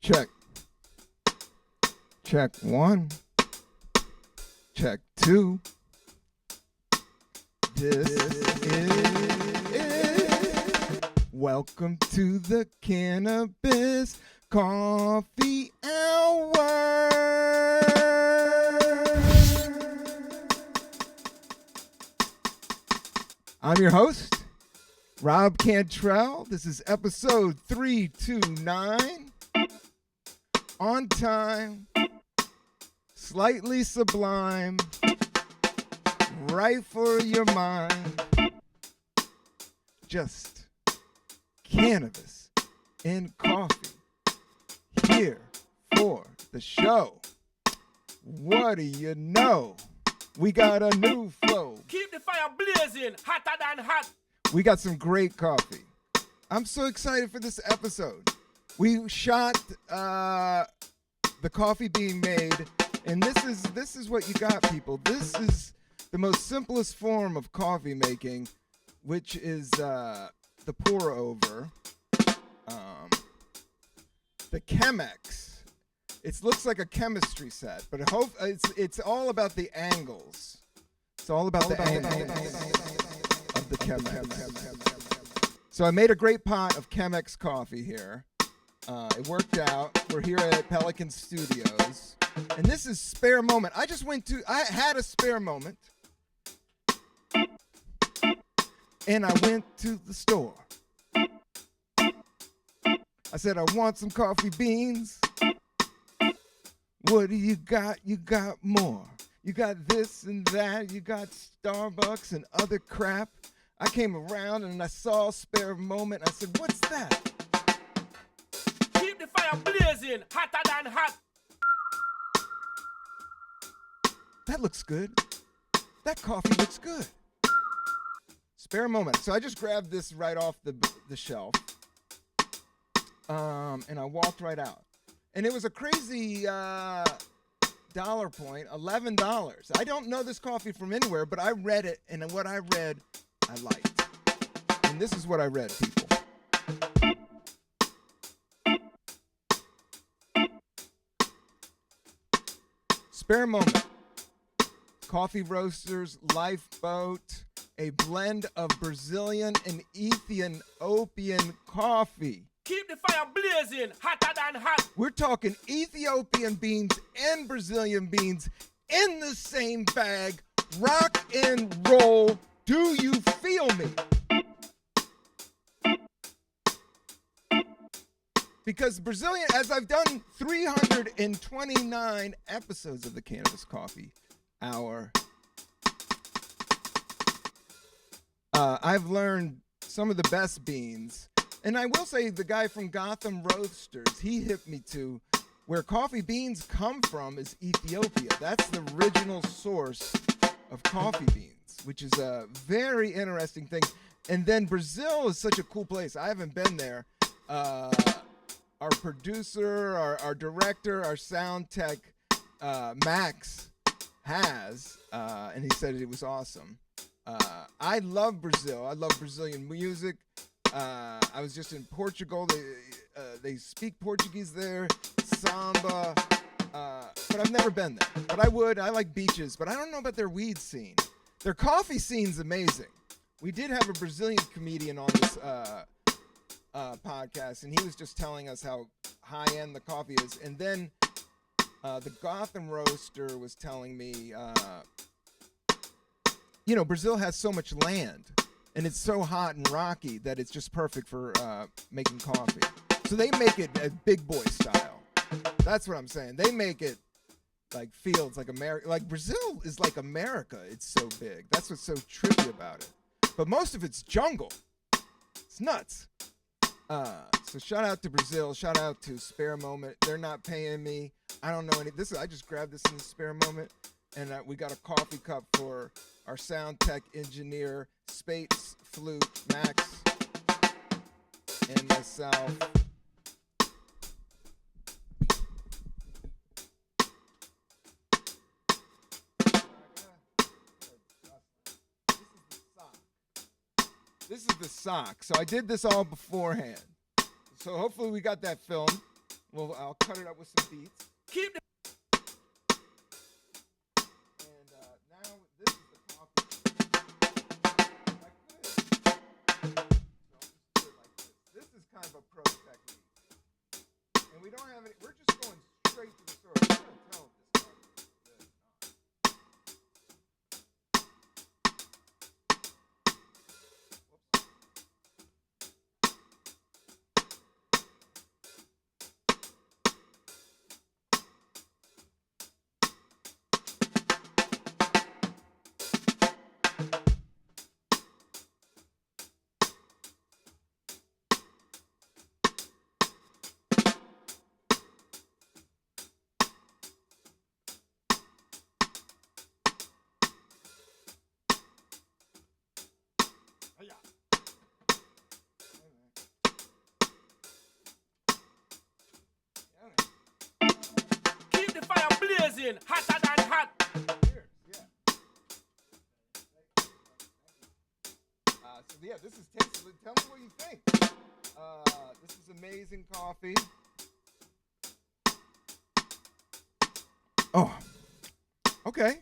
Check. Check 1. Check 2. This is welcome to the Cannabis Coffee Hour. I'm your host, Rob Cantrell. This is episode 329. On time, slightly sublime, right for your mind. Just cannabis and coffee here for the show. What do you know? We got a new flow. Keep the fire blazing, hotter than hot. We got some great coffee. I'm so excited for this episode. We shot the coffee being made, and this is what you got, people. This is the most simplest form of coffee making, which is the pour over. The Chemex. It looks like a chemistry set, but it's all about the angles. It's all about the angles of the Chemex. So I made a great pot of Chemex coffee here. It worked out. We're here at Pelican Studios, and this is spare moment. I had a spare moment, and I went to the store. I said, I want some coffee beans. What do you got? You got more. You got this and that. You got Starbucks and other crap. I came around and I saw a spare moment. I said, what's that? Keep the fire blazing, hotter than hot. That looks good. That coffee looks good. Spare moment. So I just grabbed this right off the shelf. And I walked right out. And it was a crazy dollar point, $11. I don't know this coffee from anywhere, but I read it, and what I read, I liked. And this is what I read, people. Spare moment. Coffee roasters, lifeboat, a blend of Brazilian and Ethiopian coffee. Keep the fire blazing, hotter than hot. We're talking Ethiopian beans and Brazilian beans in the same bag. Rock and roll. Do you feel me? Because Brazilian, as I've done 329 episodes of the Cannabis Coffee Hour, I've learned some of the best beans. And I will say the guy from Gotham Roasters, he hit me to where coffee beans come from is Ethiopia. That's the original source of coffee beans, which is a very interesting thing. And then Brazil is such a cool place. I haven't been there. Our producer, our director, our sound tech, Max, has, and he said it was awesome. I love Brazil. I love Brazilian music. I was just in Portugal. They speak Portuguese there, samba, but I've never been there. But I would. I like beaches, but I don't know about their weed scene. Their coffee scene's amazing. We did have a Brazilian comedian on this podcast, and he was just telling us how high-end the coffee is. And then the Gotham Roaster was telling me, Brazil has so much land. And it's so hot and rocky that it's just perfect for making coffee. So they make it a big boy style. That's what I'm saying. They make it like fields, like America. Like Brazil is like America. It's so big. That's what's so trippy about it. But most of it's jungle. It's nuts. So shout out to Brazil. Shout out to Spare Moment. They're not paying me. I don't know any. I just grabbed this in the Spare Moment. And we got a coffee cup for our sound tech engineer, Spates, Flute, Max, and myself. This is the sock. So I did this all beforehand. So hopefully we got that filmed. Well, I'll cut it up with some beats. Keep the And now this is the coffee. If I could, so I'll just do it like this. This is kind of a pro technique. And we don't have any, we're just going straight to the source. I'm going to tell if this coffee is good or not. keep the fire blazing, hotter than hot. Cheers. Yeah. So yeah, this is tasty. Tell me what you think. This is amazing coffee. Oh. Okay.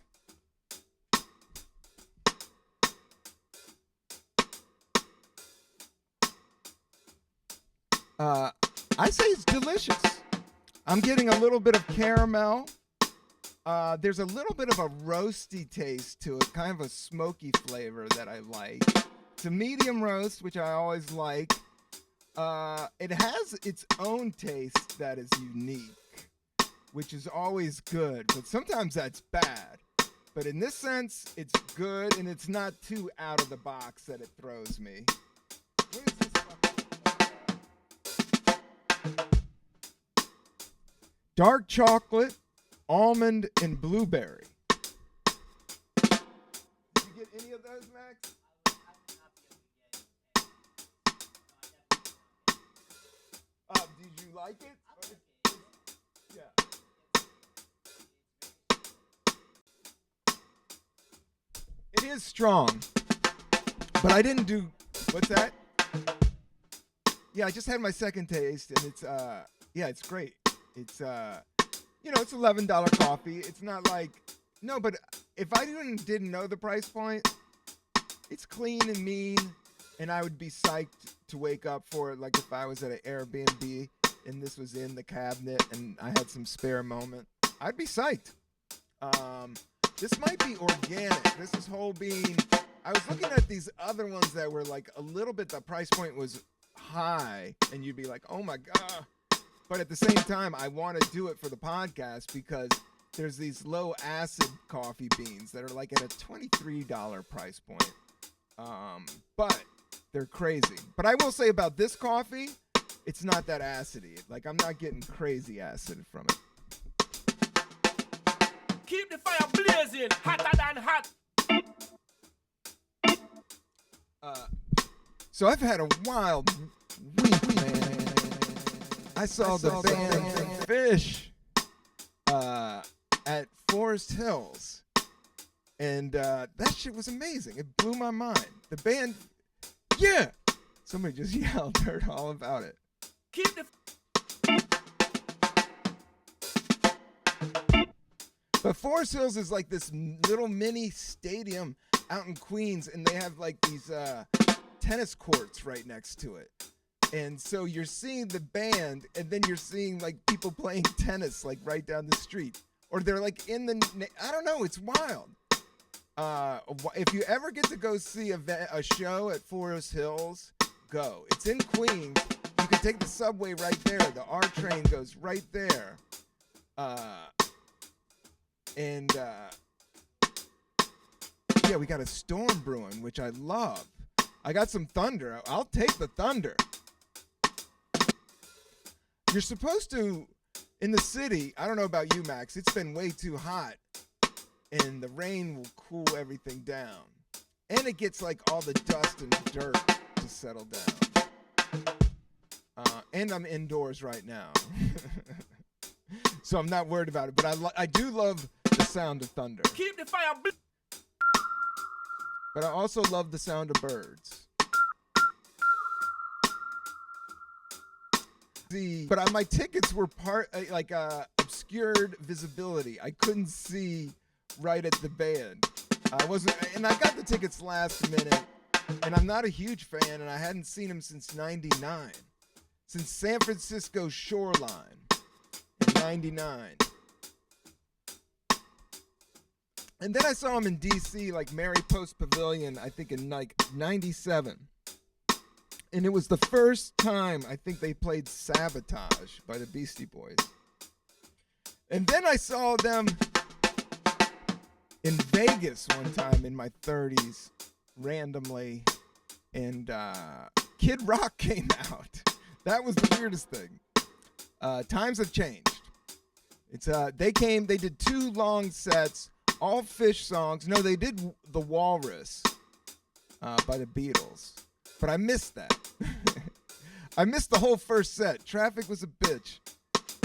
I say it's delicious. I'm getting a little bit of caramel. There's a little bit of a roasty taste to it, kind of a smoky flavor that I like. It's a medium roast, which I always like. It has its own taste that is unique, which is always good, but sometimes that's bad. But in this sense, it's good, and it's not too out of the box that it throws me. What is this dark chocolate, almond, and blueberry. Did you get any of those, Max? Did you like it? Yeah. It is strong, but I didn't do. What's that? Yeah, I just had my second taste, and it's yeah, it's great. It's it's $11 coffee. It's not like but if I didn't know the price point, it's clean and mean, and I would be psyched to wake up for it. Like if I was at an Airbnb and this was in the cabinet and I had some spare moment, I'd be psyched. This might be organic. This is whole bean. I was looking at these other ones that were like a little bit. The price point was high, and you'd be like, "Oh my god." But at the same time, I want to do it for the podcast because there's these low acid coffee beans that are like at a $23 price point. But they're crazy. But I will say about this coffee, it's not that acidy. Like I'm not getting crazy acid from it. Keep the fire blazing, hotter than hot. So I've had a wild week, man. I saw the band Phish at Forest Hills, and that shit was amazing. It blew my mind. The band, yeah. Somebody just yelled, heard all about it. Keep the But Forest Hills is like this little mini stadium out in Queens, and they have like these tennis courts right next to it. And so you're seeing the band, and then you're seeing like people playing tennis like right down the street, or they're like in the. I don't know. It's wild. If you ever get to go see a show at Forest Hills, go. It's in Queens. You can take the subway right there. The R train goes right there. Yeah, we got a storm brewing, which I love. I got some thunder. I'll take the thunder. You're supposed to, in the city, I don't know about you, Max, it's been way too hot, and the rain will cool everything down. And it gets like all the dust and dirt to settle down. And I'm indoors right now. So I'm not worried about it, but I do love the sound of thunder. keep the fire But I also love the sound of birds. see, but my tickets were obscured visibility. I couldn't see right at the band. And I got the tickets last minute, and I'm not a huge fan, and I hadn't seen him since '99, since San Francisco Shoreline in '99. And then I saw him in DC, like Mary Post Pavilion, I think in like '97. And it was the first time I think they played Sabotage by the Beastie Boys. And then I saw them in Vegas one time in my 30s, randomly. And Kid Rock came out. That was the weirdest thing. Times have changed. They did 2 long sets, all Phish songs. No, they did The Walrus by the Beatles. But I missed that. I missed the whole first set. Traffic was a bitch.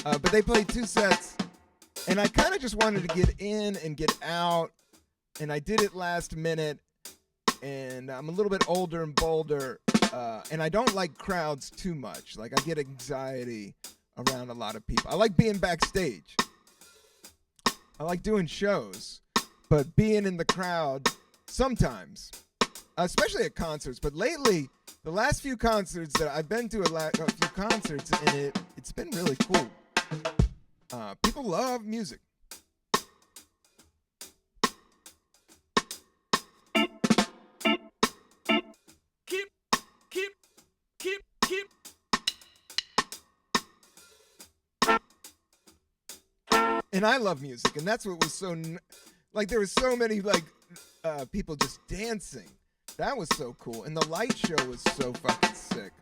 But they played 2 sets. And I kind of just wanted to get in and get out. And I did it last minute. And I'm a little bit older and bolder. And I don't like crowds too much. Like, I get anxiety around a lot of people. I like being backstage. I like doing shows. But being in the crowd sometimes, especially at concerts. But lately, the last few concerts that I've been to, a few concerts, and it's been really cool. People love music. Keep. And I love music, and that's what was so, like, there was so many, like, people just dancing. That was so cool. And the light show was so fucking sick.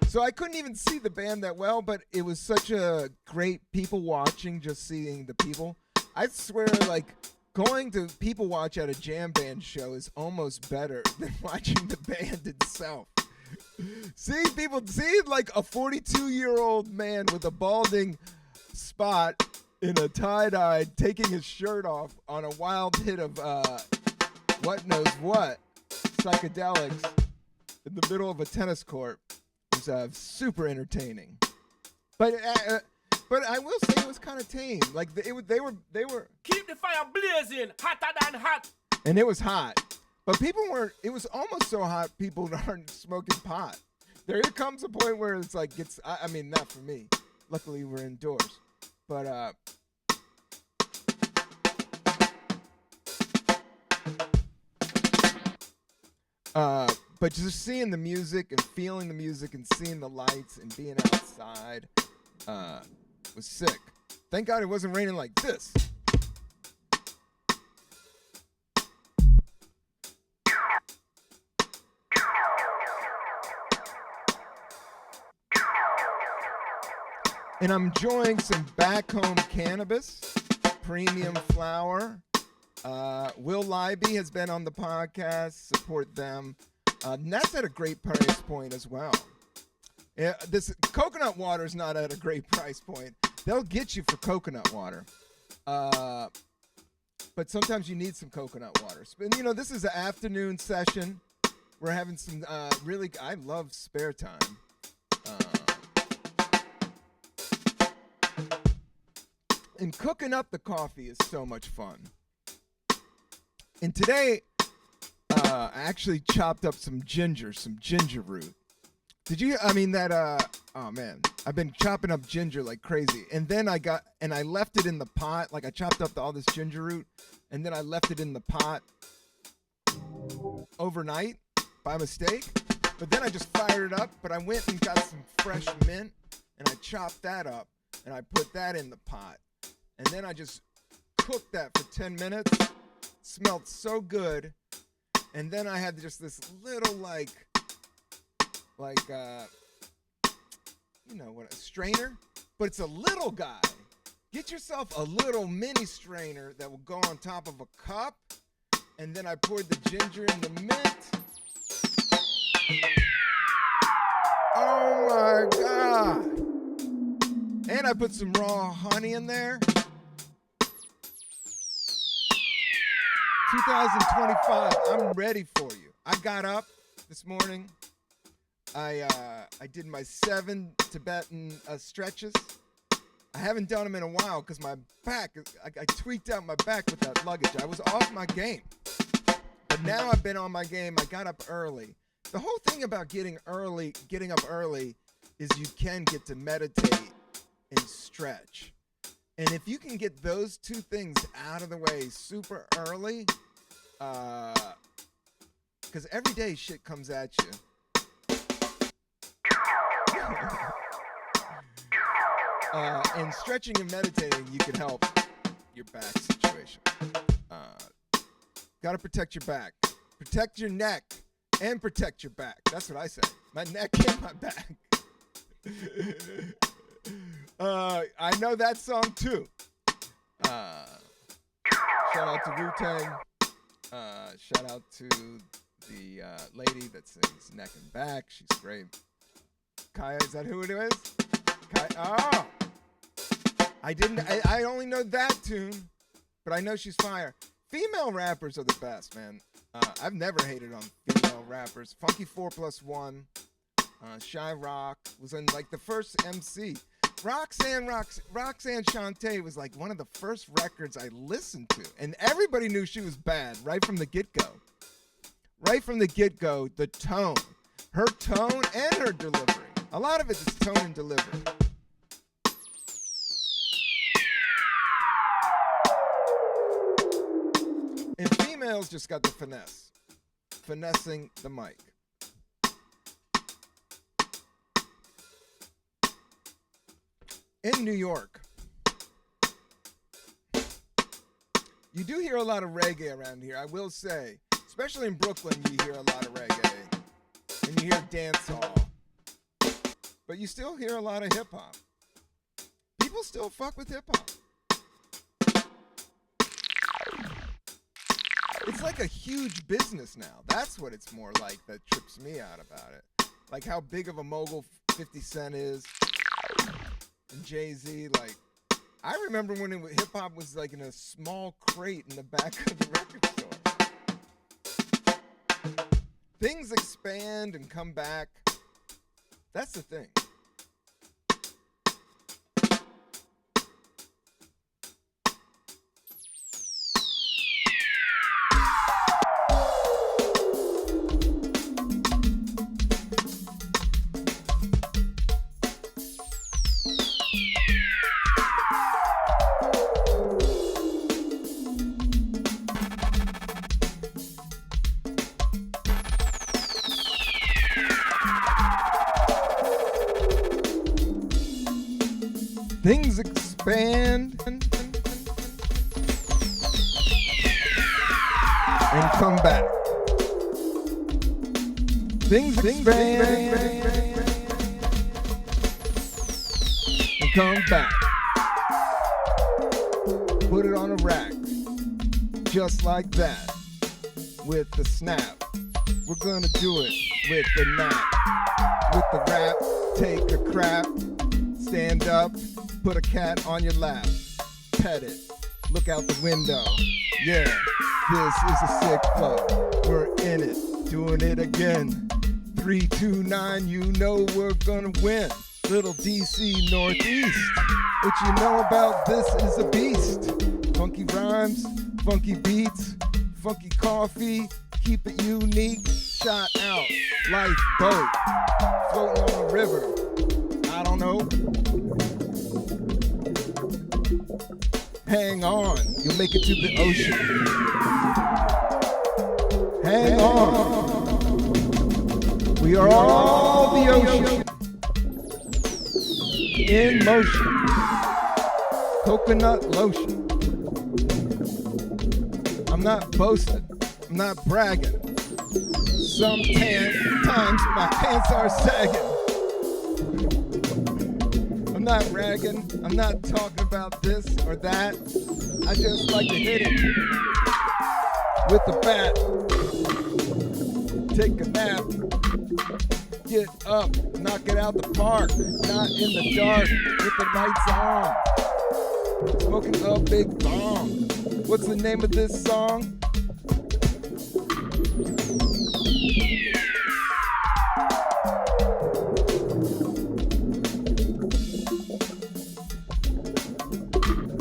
So I couldn't even see the band that well, but it was such a great people watching, just seeing the people. I swear, like, going to people watch at a jam band show is almost better than watching the band itself. Seeing like a 42-year-old man with a balding spot in a tie-dye taking his shirt off on a wild hit of what knows what psychedelics in the middle of a tennis court was super entertaining. But I will say it was kind of tame. Like they were Keep the fire blazing, hotter than hot. And it was hot. But people weren't. It was almost so hot people aren't smoking pot. There comes a point where it's like I mean, not for me. Luckily we're indoors. But but just seeing the music and feeling the music and seeing the lights and being outside was sick. Thank God it wasn't raining like this. And I'm enjoying some back home cannabis, premium flower. Will Libby has been on the podcast. Support them. And that's at a great price point as well. This coconut water is not at a great price point. They'll get you for coconut water. But sometimes you need some coconut water. And, you know, this is an afternoon session. We're having some I love spare time. And cooking up the coffee is so much fun. And today, I actually chopped up some ginger root. Oh man, I've been chopping up ginger like crazy. And then I left it in the pot. Like I chopped up all this ginger root, and then I left it in the pot overnight by mistake. But then I just fired it up, but I went and got some fresh mint, and I chopped that up, and I put that in the pot. And then I just cooked that for 10 minutes. Smelled so good. And then I had just this little a strainer, but it's a little guy. Get yourself a little mini strainer that will go on top of a cup. And then I poured the ginger and the mint. Oh my God. And I put some raw honey in there. 2025, I'm ready for you. I got up this morning. I did my 7 Tibetan stretches. I haven't done them in a while because my back, I tweaked out my back with that luggage. I was off my game. But now I've been on my game. I got up early. The whole thing about getting up early is you can get to meditate and stretch. And if you can get those two things out of the way super early, because every day shit comes at you. And stretching and meditating, you can help your back situation. Got to protect your back. Protect your neck and protect your back. That's what I say. My neck and my back. I know that song too. Shout out to Wu-Tang. Shout out to the lady that sings Neck and Back. She's great. Kaya, is that who it is? Kaya. Oh! I only know that tune, but I know she's fire. Female rappers are the best, man. I've never hated on female rappers. Funky 4+1, Shy Rock was in like the first MC. Roxanne Shante was like one of the first records I listened to, and everybody knew she was bad right from the get-go. Right from the get-go, the tone, her tone and her delivery. A lot of it is tone and delivery. And females just got the finesse. Finessing the mic. In New York, you do hear a lot of reggae around here, I will say. Especially in Brooklyn, you hear a lot of reggae. And you hear dancehall. But you still hear a lot of hip-hop. People still fuck with hip-hop. It's like a huge business now. That's what it's more like that trips me out about it. Like how big of a mogul 50 Cent is. And Jay-Z, like, I remember when hip-hop was like in a small crate in the back of the record store. Things expand and come back. That's the thing. Things expand and come back. Things expand and come back. Put it on a rack, just like that, with the snap. We're gonna do it with the nap, with the rap, take a crap, stand up, put a cat on your lap, pet it, look out the window. Yeah, this is a sick flow. We're in it, doing it again. 3, 2, 9, you know we're gonna win. Little DC Northeast. What you know about this is a beast. Funky rhymes, funky beats, funky coffee, keep it unique. Shot out, lifeboat, floating on a river. I don't know. Hang on, you'll make it to the ocean. Hang on. We are all the ocean. In motion. Coconut lotion. I'm not boasting. I'm not bragging. Sometimes my pants are sagging. I'm not ragging. I'm not talking about this or that. I just like to hit it with the bat. Take a nap. Get up. Knock it out the park. Not in the dark with the lights on. Smoking a big bong. What's the name of this song?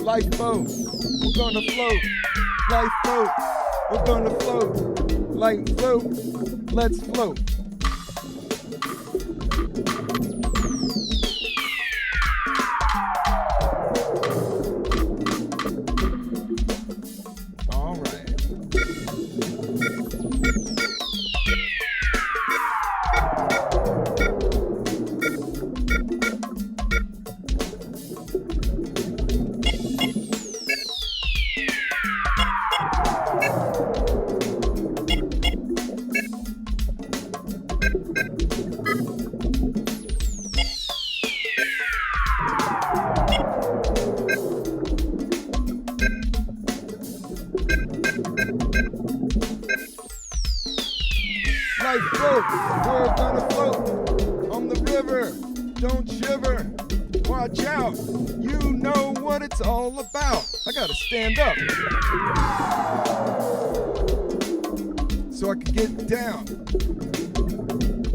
Lifeboat, we're gonna float. Lifeboat, we're gonna float. Lifeboat, let's float. All right. Lifeboat, we're gonna float on the river. Don't shiver, watch out. You know what it's all about. I gotta stand up so I can get down.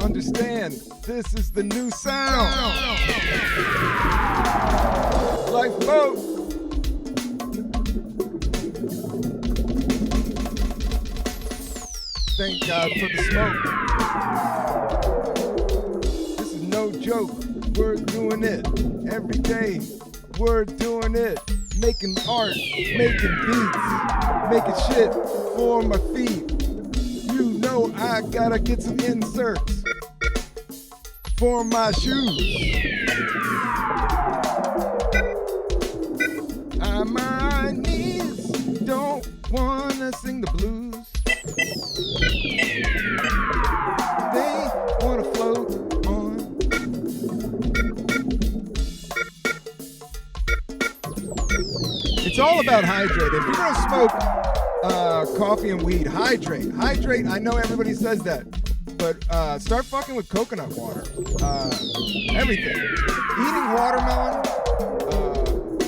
Understand, this is the new sound. Lifeboat. Thank God for the smoke. This is no joke. We're doing it every day. We're doing it. Making art, making beats, making shit for my feet. You know I gotta get some inserts for my shoes. My knees don't wanna sing the blues. They wanna float on. It's all about hydrate. If you're gonna smoke coffee and weed, hydrate. Hydrate, I know everybody says that, but start fucking with coconut water. Everything. Eating watermelon,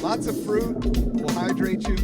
lots of fruit will hydrate you.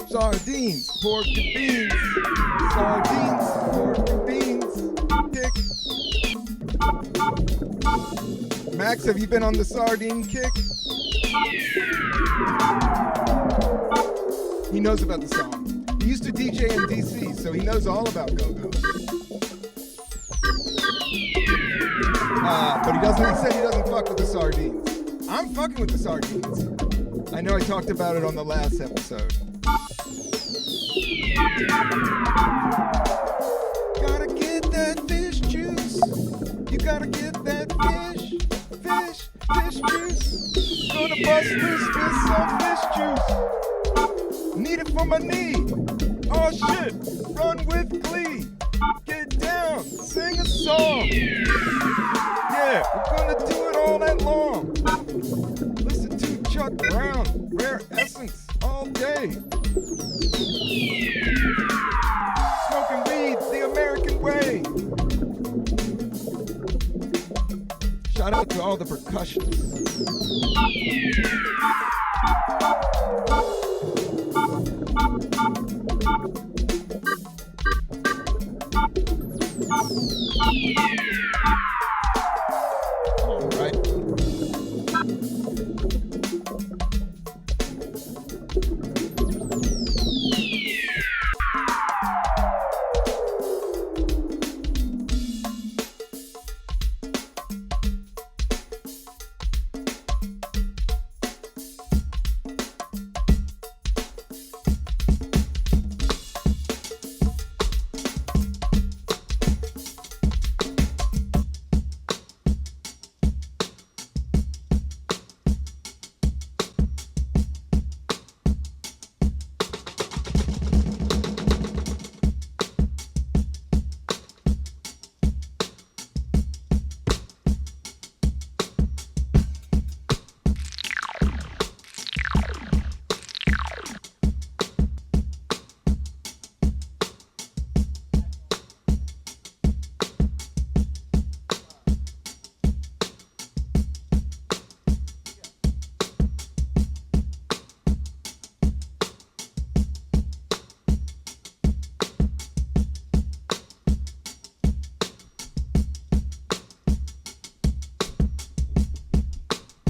Sardines, pork and beans. Sardines, pork and beans. Kick. Max, have you been on the sardine kick? He knows about the song. He used to DJ in DC, so he knows all about go-go. But he said he doesn't fuck with the sardines. I'm fucking with the sardines. I know I talked about it on the last episode. Gotta get that fish juice. You gotta get that fish juice. Gonna bust loose with some fish juice. Need it for my knee. Oh shit, run with glee. Get down, sing a song. Yeah, we're gonna do it all night long. Listen to Chuck Brown, Rare Essence, all day. Smoking weed the American way. Shout out to all the percussionists.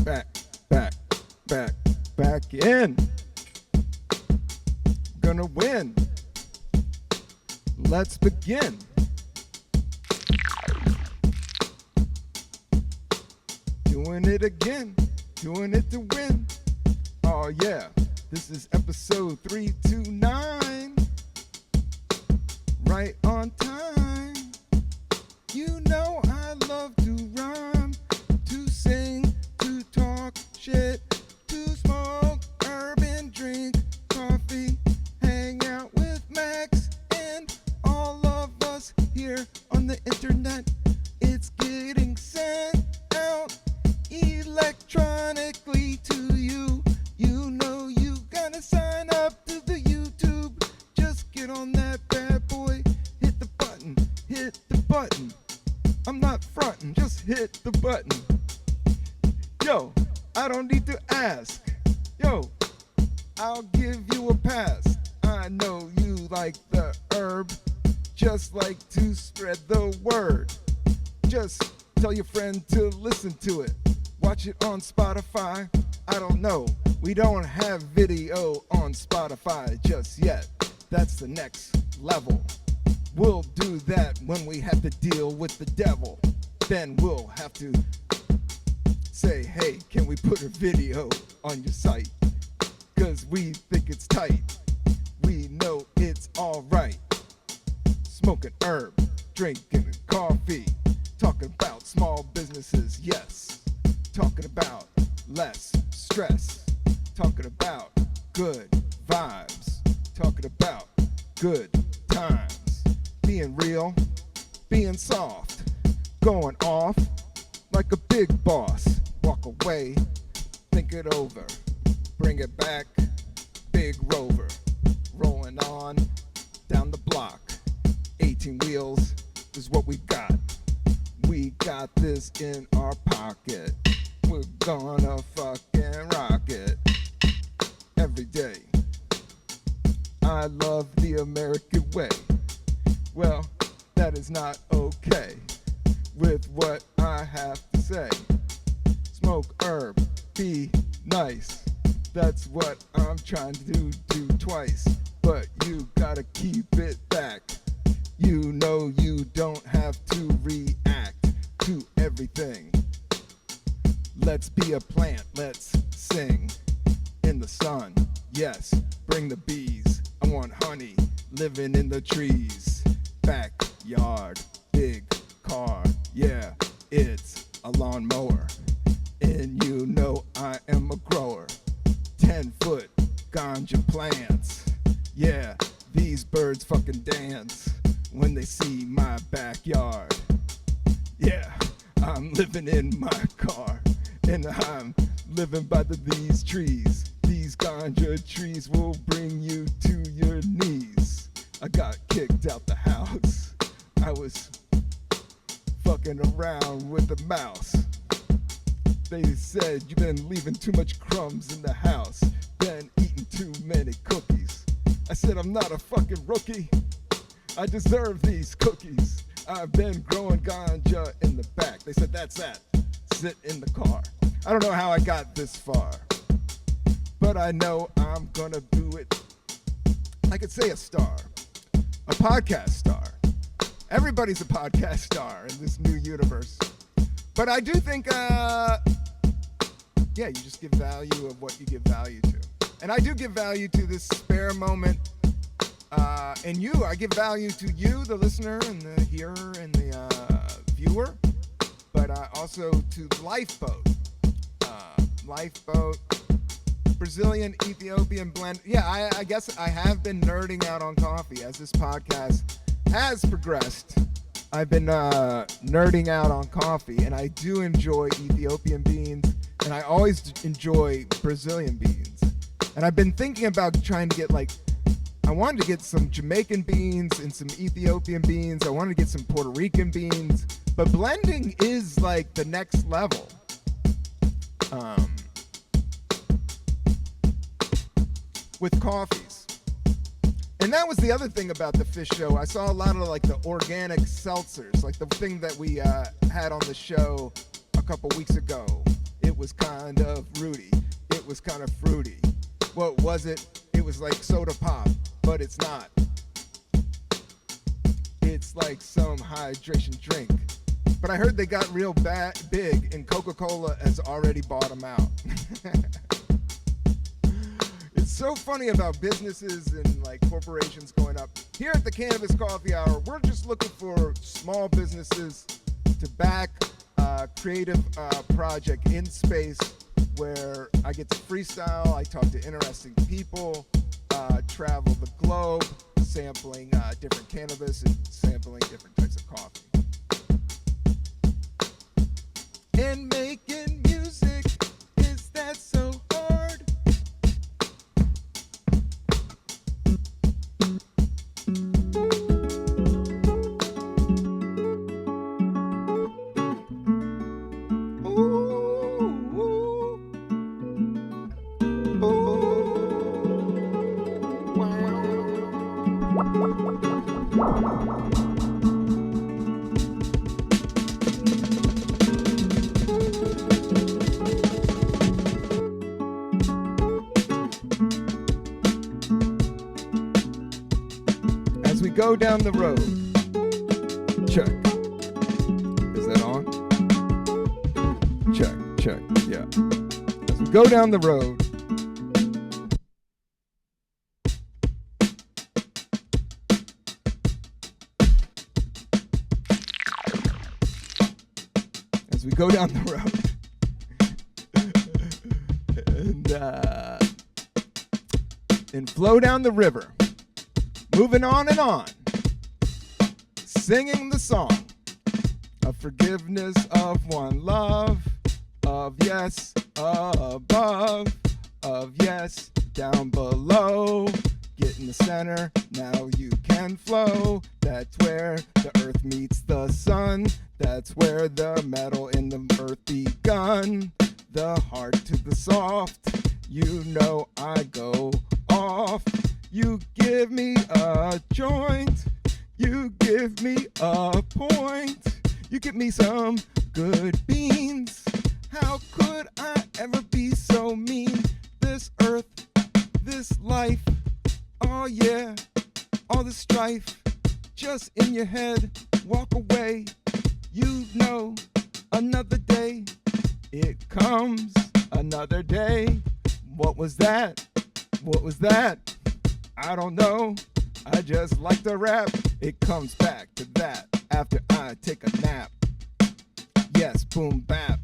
back, back, back, back in. Gonna win. Let's begin. Doing it again, doing it to win. Oh yeah, this is episode 329. Right on time. You know I love to rhyme, to sing, to talk shit, to smoke herb and drink coffee, hang out with Max and all of us here on the internet. It's getting sent out electronically to you. You know you gotta sign up to the YouTube. Just get on that bad boy, hit the button, hit the button. I'm not fronting, just hit the button. Yo, I don't need to ask. Yo, I'll give you a pass. I know you like the herb, just like to spread the word. Just tell your friend to listen to it. Watch it on Spotify. I don't know. We don't have video on Spotify just yet. That's the next level. We'll do that when we have to deal with the devil. Then we'll have to say, hey, can we put a video on your site? 'Cause we think it's tight. We know it's alright. Smoking herb, drinking coffee, talking about small businesses, yes. Talking about less stress, talking about good vibes, talking about good times. Being real, being soft, going off like a big boss. Walk away, think it over, bring it back, big rover. Rolling on down the block, 18 wheels is what we got. We got this in our pocket. We're gonna fucking rock it every day. I love the American way. Well, that is not okay with what I have to say. Smoke herb, be nice. That's what I'm trying to do twice. But you gotta keep it back. You know you don't have to react to everything. Let's be a plant, let's sing in the sun. Yes, bring the bees. I want honey living in the trees. Backyard, big car, yeah, it's a lawnmower. And you know I am a grower. 10-foot ganja plants. Yeah, these birds fucking dance when they see my backyard. Yeah, I'm living in my car. And I'm living by these trees. These ganja trees will bring you to your knees. I got kicked out the house. I was fucking around with a mouse. They said you've been leaving too much crumbs in the house, been eating too many cookies. I said I'm not a fucking rookie. I deserve these cookies. I've been growing ganja in the back. They said that's that. Sit in the car. I don't know how I got this far, but I know I'm gonna do it. I could say a star, a podcast star. Everybody's a podcast star in this new universe. But I do think, yeah, you just give value of what you give value to. And I do give value to this spare moment. And you, I give value to you, the listener and the hearer and the viewer. But also to Lifeboat. Lifeboat, Brazilian Ethiopian blend. Yeah, I guess I have been nerding out on coffee as this podcast has progressed. I've been nerding out on coffee, and I do enjoy Ethiopian beans, and I always enjoy Brazilian beans. And I've been thinking about trying to get I wanted to get some Jamaican beans and some Ethiopian beans. I wanted to get some Puerto Rican beans, but blending is like the next level. With coffees. And that was the other thing about the Phish show. I saw a lot of the organic seltzers, like the thing that we had on the show a couple weeks ago. It was kind of rooty. It was kind of fruity. What was it? It was like soda pop, but it's not. It's like some hydration drink. But I heard they got real big, and Coca-Cola has already bought them out. It's so funny about businesses and like corporations going up. Here at the Cannabis Coffee Hour, we're just looking for small businesses to back a creative project in space where I get to freestyle, I talk to interesting people, travel the globe, sampling different cannabis and sampling different types of coffee. And making music, is that so hard? As we go down the road, check. Is that on? Check, yeah. As we go down the road, go down the road and flow down the river, moving on and on, singing the song of forgiveness, of one love, of yes above, of yes down below. Get in the center, now you can flow. That's where the earth meets the sun. That's where the metal in the earth begun. The hard to the soft, you know I go off. You give me a joint, you give me a point. You give me some good beans. How could I ever be so mean? This earth, this life, oh yeah, all the strife, just in your head, walk away. You know, another day, it comes, another day. What was that? What was that? I don't know, I just like to rap. It comes back to that after I take a nap. Yes, boom bap,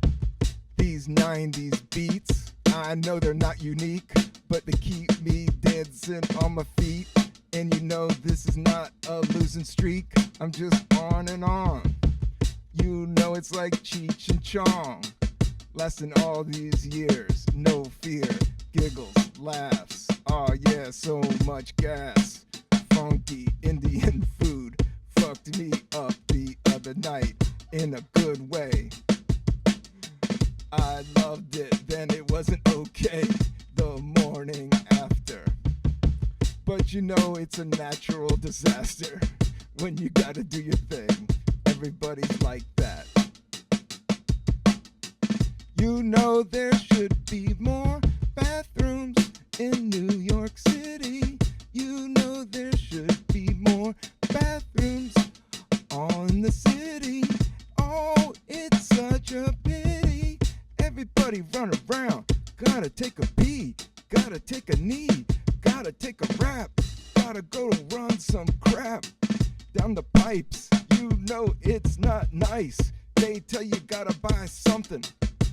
these 90s beats, I know they're not unique, but they keep me dancing on my feet. And you know this is not a losing streak, I'm just on and on. You know it's like Cheech and Chong, lasting all these years, no fear, giggles, laughs, oh yeah, so much gas. Funky Indian food fucked me up the other night in a good way. I loved it, then it wasn't okay the morning after. But you know it's a natural disaster when you gotta do your thing. Everybody's like that. You know there should be more bathrooms in New York City. You know there should be more bathrooms on the city. Oh, it's such a pity. Everybody run around, gotta take a pee, gotta take a knee, gotta take a rap, gotta go to run some crap down the pipes. You know it's not nice. They tell you gotta buy something.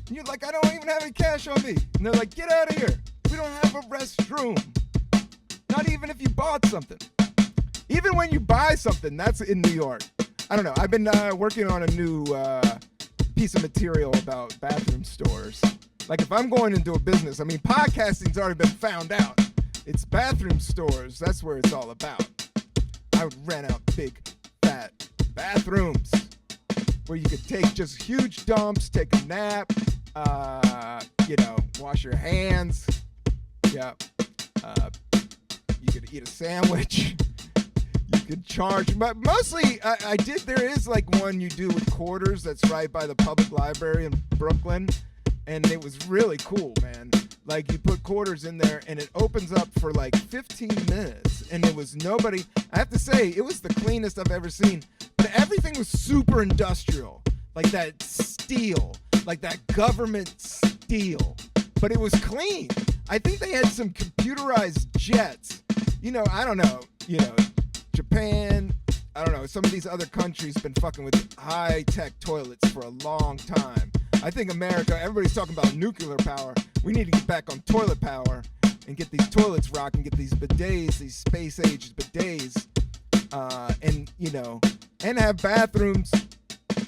And you're like, I don't even have any cash on me. And they're like, get out of here. We don't have a restroom. Not even if you bought something. Even when you buy something, that's in New York. I don't know. I've been working on a new piece of material about bathroom stores. Like if I'm going into a business, I mean, podcasting's already been found out. It's bathroom stores. That's where it's all about. I would rent out big, fat bathrooms where you could take just huge dumps, take a nap, wash your hands. Yeah. You could eat a sandwich. You could charge, but mostly there is like one you do with quarters that's right by the public library in Brooklyn. and it was really cool, man. Like, you put quarters in there, and it opens up for like 15 minutes, and it was nobody. I have to say, it was the cleanest I've ever seen, but everything was super industrial, like that steel, like that government steel, but it was clean. I think they had some computerized jets. You know, I don't know, Japan, I don't know, some of these other countries been fucking with high-tech toilets for a long time. I think America, everybody's talking about nuclear power. We need to get back on toilet power and get these toilets rocking, get these bidets, these space-age bidets, and have bathrooms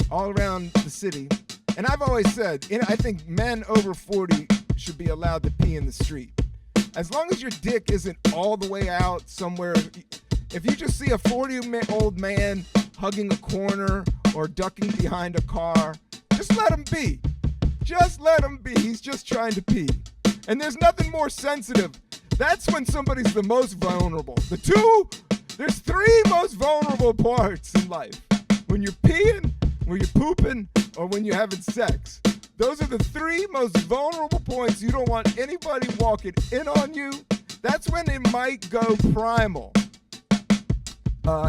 all around the city. And I've always said, I think men over 40 should be allowed to pee in the street. As long as your dick isn't all the way out somewhere. If you just see a 40-year-old man hugging a corner or ducking behind a car, just let him be. Just let him be. He's just trying to pee. And there's nothing more sensitive. That's when somebody's the most vulnerable. There's three most vulnerable parts in life. When you're peeing, when you're pooping, or when you're having sex. Those are the three most vulnerable points. You don't want anybody walking in on you. That's when it might go primal.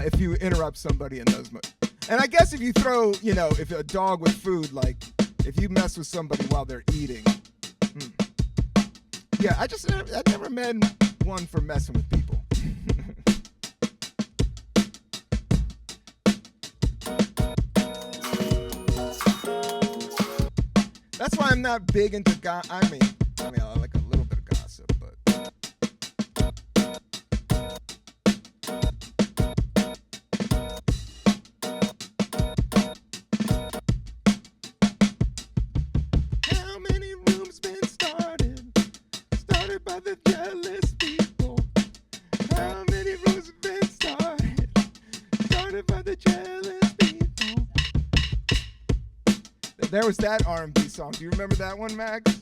If you interrupt somebody in those modes. And I guess if you throw, if a dog with food, like if you mess with somebody while they're eating. Yeah, I never met one for messing with people. That's why I'm not big into I mean, I like a little bit of gossip, but how many rooms been started by the jealous people? How many rooms been started by the jealous people? There was that R&B song. Do you remember that one, Max?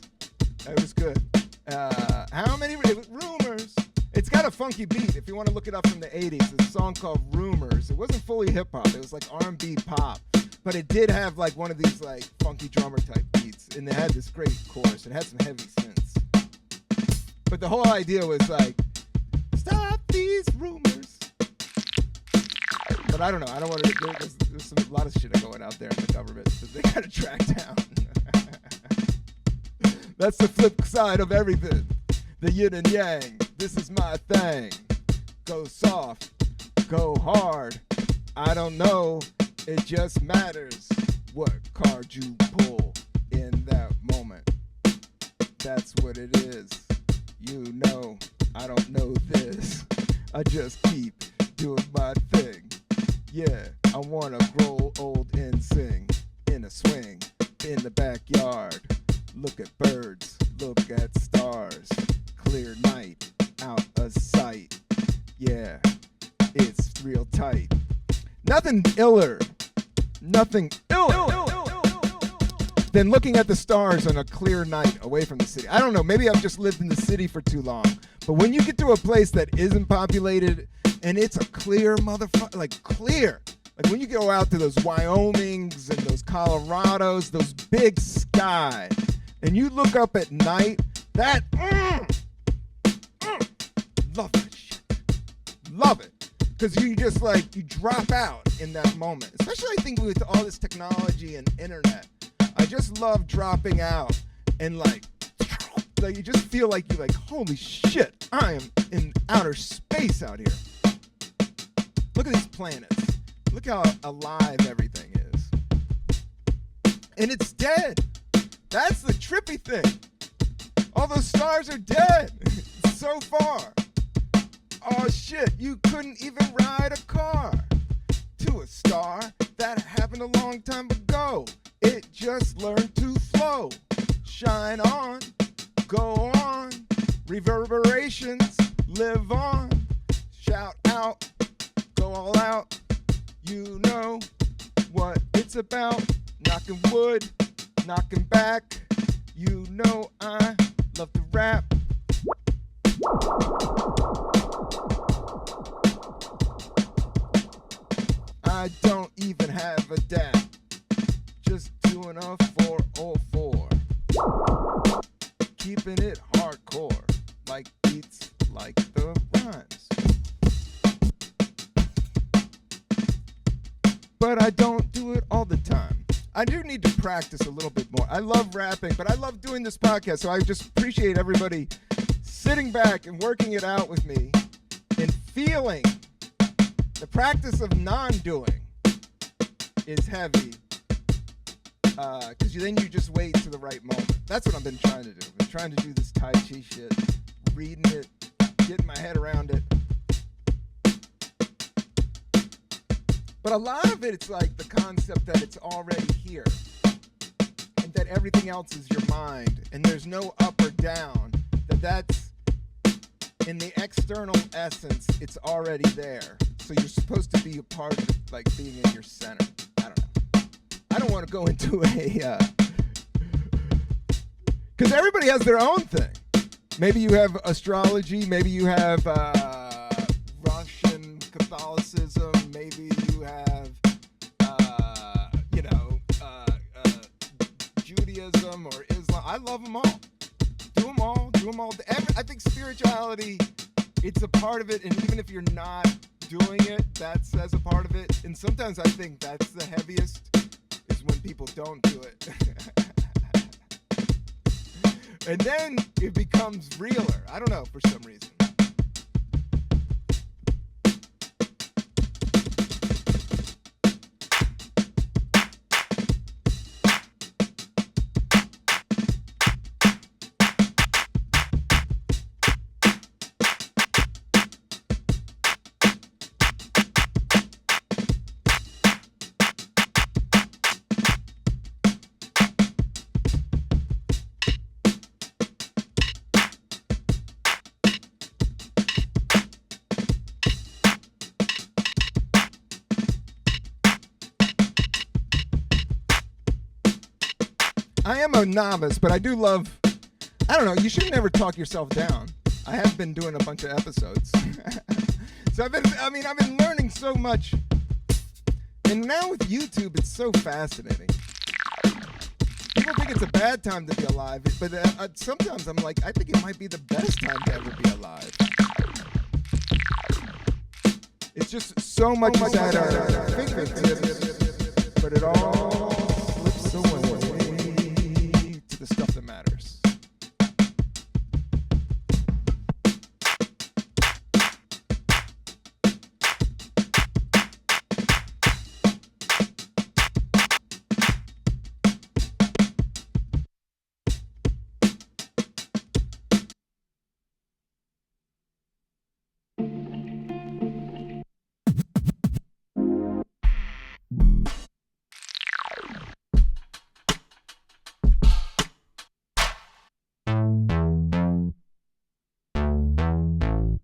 It was good. How many rumors? It's got a funky beat. If you want to look it up from the 80s, it's a song called Rumors. It wasn't fully hip hop. It was like R&B pop, but it did have like one of these like funky drummer type beats, and it had this great chorus. It had some heavy synths, but the whole idea was like, stop these rumors. But I don't know. I don't want to. There's a lot of shit going out there in the government that they gotta track down. That's the flip side of everything. The yin and yang. This is my thing. Go soft. Go hard. I don't know. It just matters what card you pull in that moment. That's what it is. I don't know this. I just keep doing my thing. Yeah, I wanna grow old and sing in a swing in the backyard. Look at birds, look at stars. Clear night, out of sight. Yeah, it's real tight. Nothing iller than looking at the stars on a clear night away from the city. I don't know, maybe I've just lived in the city for too long. But when you get to a place that isn't populated and it's a clear motherfucker, like clear. Like when you go out to those Wyomings and those Colorados, those big sky, and you look up at night, love that shit. Love it. Because you just like, you drop out in that moment. Especially I think with all this technology and internet. I just love dropping out and like you just feel like you're like, holy shit, I am in outer space out here. Look at these planets. Look how alive everything is. And it's dead. That's the trippy thing. All those stars are dead so far. Oh shit, you couldn't even ride a car to a star that happened a long time ago. It just learned to flow. Shine on, go on, reverberations, live on. Shout out, go all out. You know what it's about. Knocking wood, knocking back. You know I love to rap. I don't even have a dad. Just doing a 404. practice a little bit more. I love rapping, but I love doing this podcast, so I just appreciate everybody sitting back and working it out with me and feeling. The practice of non-doing is heavy because then you just wait to the right moment. That's what I've been trying to do. I've been trying to do this Tai Chi shit, reading it, getting my head around it. But a lot of it, it's like the concept that it's already here and that everything else is your mind and there's no up or down, that's in the external essence, it's already there. So you're supposed to be a part of it, like being in your center. I don't know. I don't want to go into a, because everybody has their own thing. Maybe you have astrology, maybe you have Russian Catholicism, maybe you have, Judaism or Islam. I love them all. Do them all. I think spirituality, it's a part of it, and even if you're not doing it, that's as a part of it. And sometimes I think that's the heaviest, is when people don't do it. And then it becomes realer. I don't know, for some reason. I am a novice, but I do love, I don't know, you should never talk yourself down. I have been doing a bunch of episodes. So I've been learning so much. And now with YouTube, it's so fascinating. People think it's a bad time to be alive, but sometimes I'm like, I think it might be the best time to ever be alive. It's just so much at our fingertips, but it all slips away to the stuff that matters.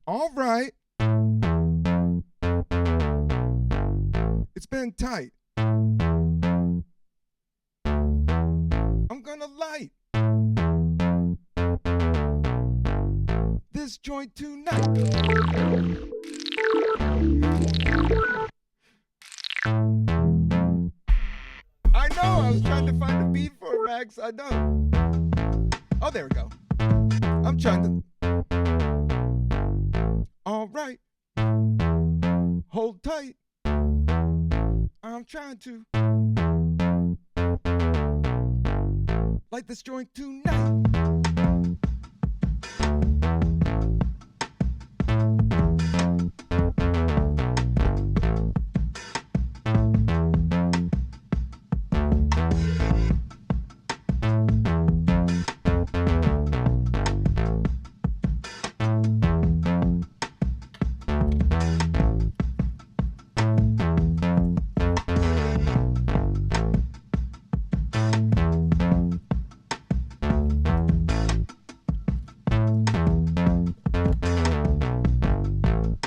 All right. It's been tight. I'm gonna light this joint tonight. I know, I was trying to find a beat for it, Max. I know. Oh, there we go. I'm trying to. All right, hold tight. I'm trying to light this joint tonight.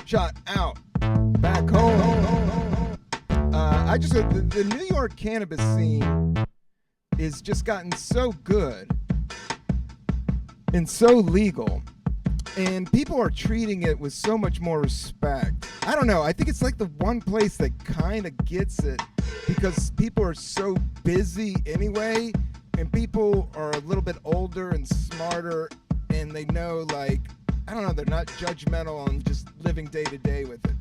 Shot out back home. I just said the New York cannabis scene is just gotten so good and so legal, and people are treating it with so much more respect. I don't know. I think it's like the one place that kind of gets it because people are so busy anyway, and people are a little bit older and smarter, and they know, like, I don't know, they're not judgmental on just living day to day with it.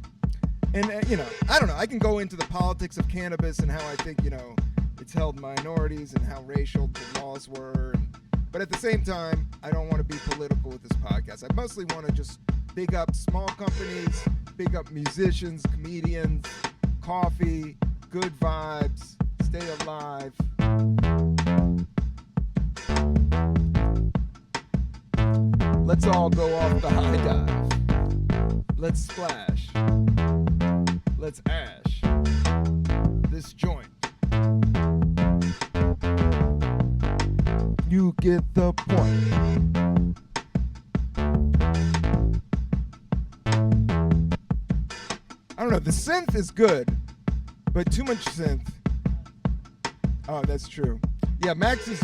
And, I don't know, I can go into the politics of cannabis and how I think, it's held minorities and how racial the laws were. But at the same time, I don't want to be political with this podcast. I mostly want to just big up small companies, big up musicians, comedians, coffee, good vibes, stay alive. Let's all go off the high dive. Let's splash. Let's ash this joint. You get the point. I don't know, the synth is good, but too much synth. Oh, that's true. Yeah, Max is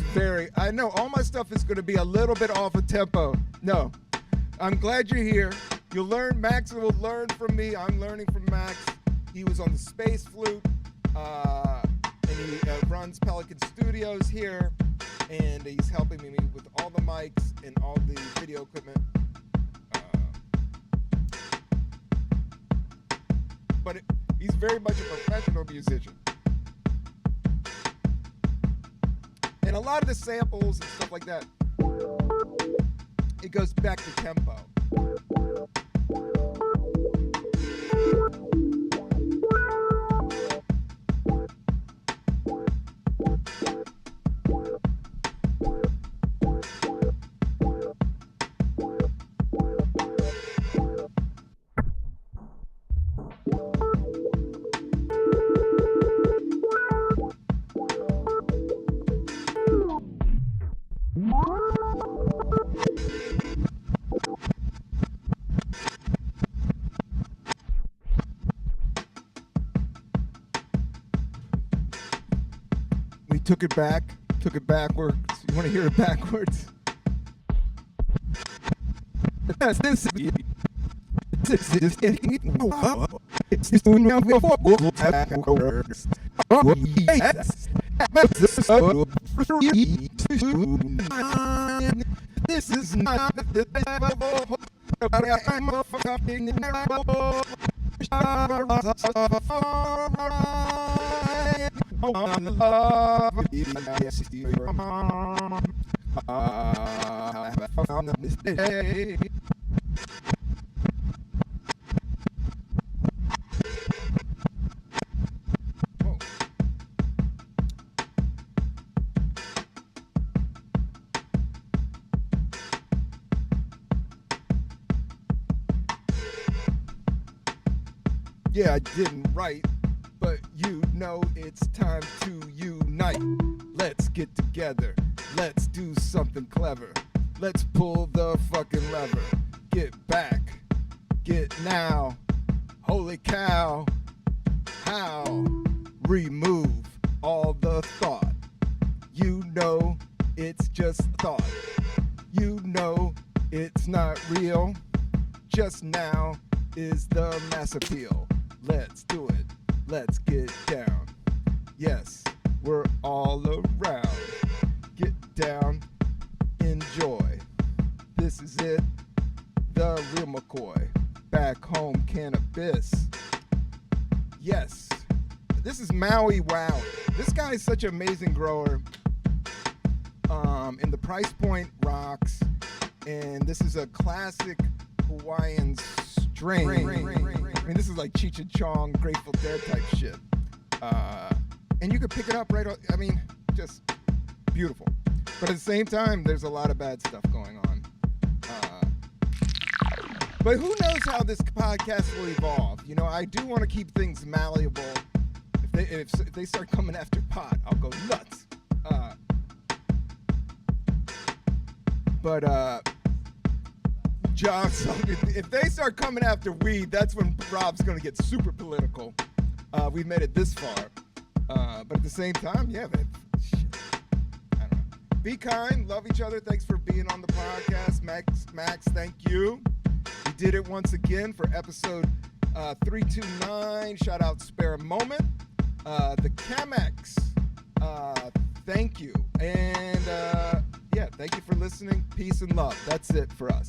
I know all my stuff is going to be a little bit off of tempo. No, I'm glad you're here. You'll learn, Max will learn from me. I'm learning from Max. He was on the space flute, and he runs Pelican Studios here, and he's helping me with all the mics and all the video equipment. But he's very much a professional musician. And a lot of the samples and stuff like that, it goes back to tempo. We took it backwards. You want to hear it backwards? This is not the Yeah, I didn't write, but you know it's time to unite. Let's get together. Let's do something clever. Let's pull the fucking lever. Get back. Get now. Holy cow. How? Remove all the thought. You know it's just thought. You know it's not real. Just now is the mass appeal. Let's do it. Let's get down. Yes, we're all around. Get down. Enjoy. This is it. The real McCoy. Back home cannabis. Yes. This is Maui Wow. This guy is such an amazing grower. And the price point rocks. And this is a classic Hawaiian strain. I mean, this is like Cheech and Chong, Grateful Dead type shit. And you could pick it up right. I mean, just beautiful. But at the same time, there's a lot of bad stuff going on. But who knows how this podcast will evolve? You know, I do want to keep things malleable. If they start coming after pot, I'll go nuts. John, if they start coming after weed, that's when Rob's going to get super political. We've made it this far. But at the same time, yeah, man, shit. I don't know. Be kind, love each other. Thanks for being on the podcast. Max, thank you. We did it once again for episode 329. Shout out Spare a Moment. The Chemex, thank you. And yeah, thank you for listening. Peace and love. That's it for us.